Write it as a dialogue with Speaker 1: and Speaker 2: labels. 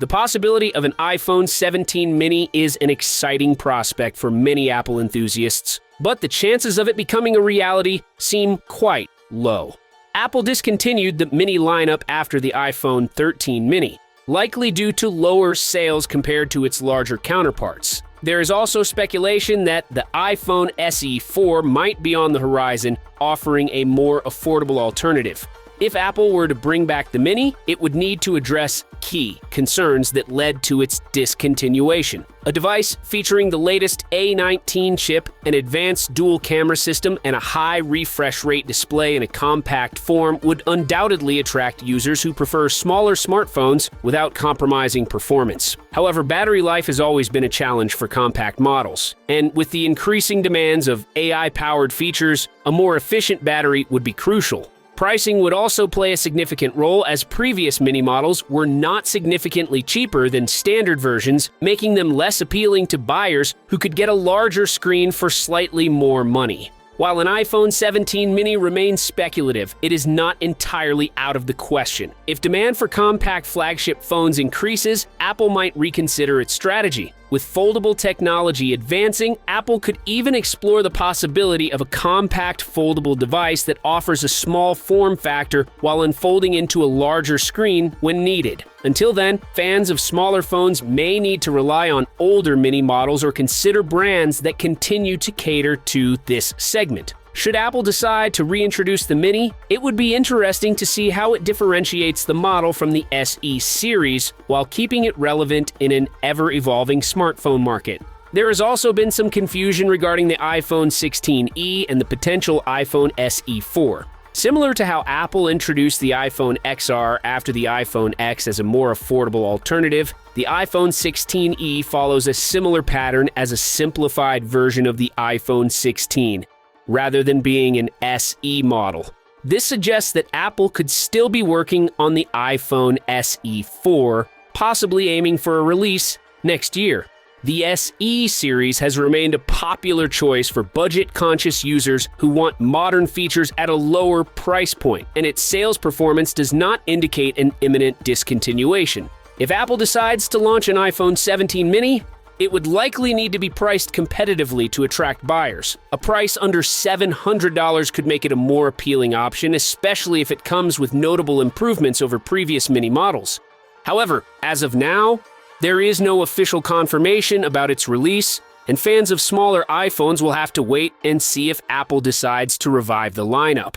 Speaker 1: The possibility of an iPhone 17 mini is an exciting prospect for many Apple enthusiasts, but the chances of it becoming a reality seem quite low. Apple discontinued the mini lineup after the iPhone 13 mini, likely due to lower sales compared to its larger counterparts. There is also speculation that the iPhone SE 4 might be on the horizon, offering a more affordable alternative. If Apple were to bring back the Mini, it would need to address key concerns that led to its discontinuation. A device featuring the latest A19 chip, an advanced dual camera system, and a high refresh rate display in a compact form would undoubtedly attract users who prefer smaller smartphones without compromising performance. However, battery life has always been a challenge for compact models, and with the increasing demands of AI-powered features, a more efficient battery would be crucial. Pricing would also play a significant role, as previous mini models were not significantly cheaper than standard versions, making them less appealing to buyers who could get a larger screen for slightly more money. While an iPhone 17 mini remains speculative, it is not entirely out of the question. If demand for compact flagship phones increases, Apple might reconsider its strategy. With foldable technology advancing, Apple could even explore the possibility of a compact foldable device that offers a small form factor while unfolding into a larger screen when needed. Until then, fans of smaller phones may need to rely on older mini models or consider brands that continue to cater to this segment. Should Apple decide to reintroduce the Mini, it would be interesting to see how it differentiates the model from the SE series while keeping it relevant in an ever-evolving smartphone market. There has also been some confusion regarding the iPhone 16e and the potential iPhone SE 4. Similar to how Apple introduced the iPhone XR after the iPhone X as a more affordable alternative, the iPhone 16e follows a similar pattern as a simplified version of the iPhone 16. Rather than being an SE model. This suggests that Apple could still be working on the iPhone SE 4, possibly aiming for a release next year. The SE series has remained a popular choice for budget-conscious users who want modern features at a lower price point, and its sales performance does not indicate an imminent discontinuation. If Apple decides to launch an iPhone 17 mini, it would likely need to be priced competitively to attract buyers. A price under $700 could make it a more appealing option, especially if it comes with notable improvements over previous mini models. However, as of now, there is no official confirmation about its release, and fans of smaller iPhones will have to wait and see if Apple decides to revive the lineup.